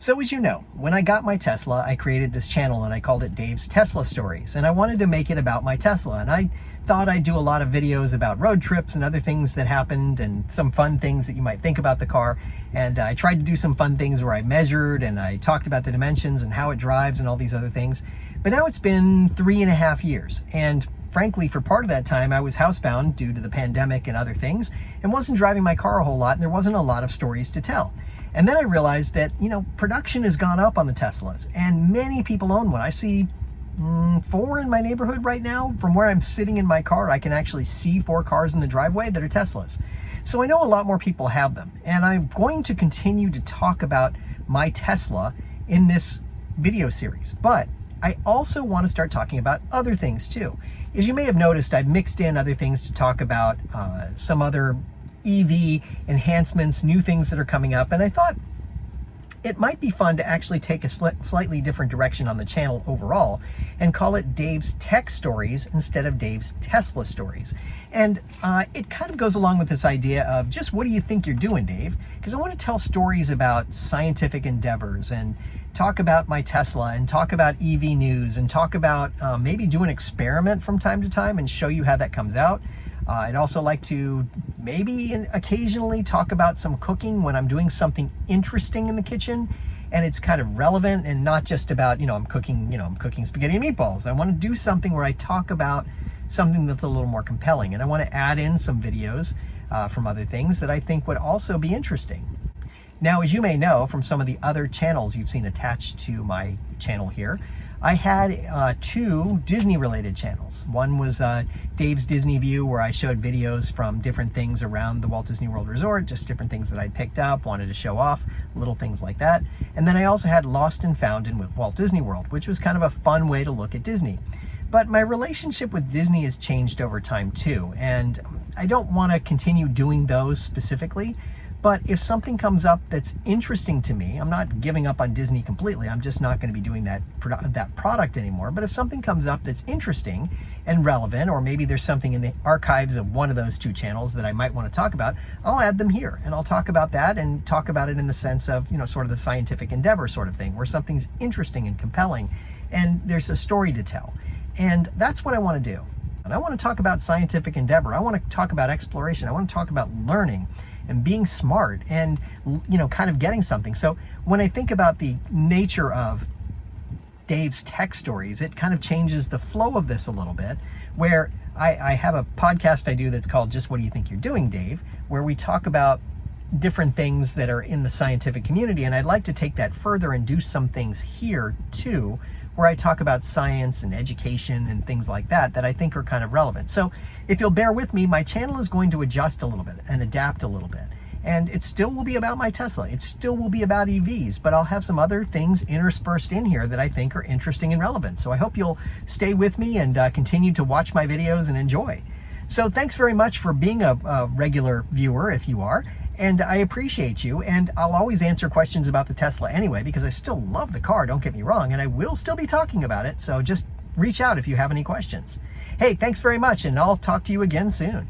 So as you know, when I got my Tesla, I created this channel and I called it Dave's Tesla Stories. And I wanted to make it about my Tesla. And I thought I'd do a lot of videos about road trips and other things that happened and some fun things that you might think about the car. And I tried to do some fun things where I measured and I talked about the dimensions and how it drives and all these other things. But now it's been 3.5 years. And frankly, for part of that time, I was housebound due to the pandemic and other things and wasn't driving my car a whole lot, and there wasn't a lot of stories to tell. And then I realized that, production has gone up on the Teslas, and many people own one. I see 4 in my neighborhood right now. From where I'm sitting in my car, I can actually see 4 cars in the driveway that are Teslas. So I know a lot more people have them, and I'm going to continue to talk about my Tesla in this video series. But I also want to start talking about other things too. As you may have noticed, I've mixed in other things to talk about, some other EV enhancements, new things that are coming up, and I thought it might be fun to actually take a slightly different direction on the channel overall and call it Dave's Tech Stories instead of Dave's Tesla Stories. And it kind of goes along with this idea of just what do you think you're doing, Dave? Because I want to tell stories about scientific endeavors and talk about my Tesla and talk about EV news and talk about maybe do an experiment from time to time and show you how that comes out. I'd also like to maybe occasionally talk about some cooking when I'm doing something interesting in the kitchen and it's kind of relevant and not just about, I'm cooking spaghetti and meatballs. I want to do something where I talk about something that's a little more compelling, and I want to add in some videos from other things that I think would also be interesting. Now, as you may know from some of the other channels you've seen attached to my channel here, I had 2 Disney-related channels. One was Dave's Disney View, where I showed videos from different things around the Walt Disney World Resort, just different things that I'd picked up, wanted to show off, little things like that. And then I also had Lost and Found in Walt Disney World, which was kind of a fun way to look at Disney. But my relationship with Disney has changed over time too, and I don't want to continue doing those specifically. But if something comes up that's interesting to me, I'm not giving up on Disney completely. I'm just not going to be doing that product anymore. But if something comes up that's interesting and relevant, or maybe there's something in the archives of one of those 2 channels that I might want to talk about, I'll add them here. And I'll talk about that and talk about it in the sense of, sort of the scientific endeavor sort of thing, where something's interesting and compelling and there's a story to tell. And that's what I want to do. And I want to talk about scientific endeavor. I want to talk about exploration. I want to talk about learning and being smart and, kind of getting something. So when I think about the nature of Dave's Tech Stories, it kind of changes the flow of this a little bit, where I have a podcast I do that's called Just What Do You Think You're Doing, Dave, where we talk about different things that are in the scientific community. And I'd like to take that further and do some things here too, where I talk about science and education and things like that I think are kind of relevant. So if you'll bear with me, my channel is going to adjust a little bit and adapt a little bit. And it still will be about my Tesla. It still will be about EVs, but I'll have some other things interspersed in here that I think are interesting and relevant. So I hope you'll stay with me and continue to watch my videos and enjoy. So thanks very much for being a regular viewer, if you are. And I appreciate you, and I'll always answer questions about the Tesla anyway, because I still love the car, don't get me wrong, and I will still be talking about it, so just reach out if you have any questions. Hey, thanks very much, and I'll talk to you again soon.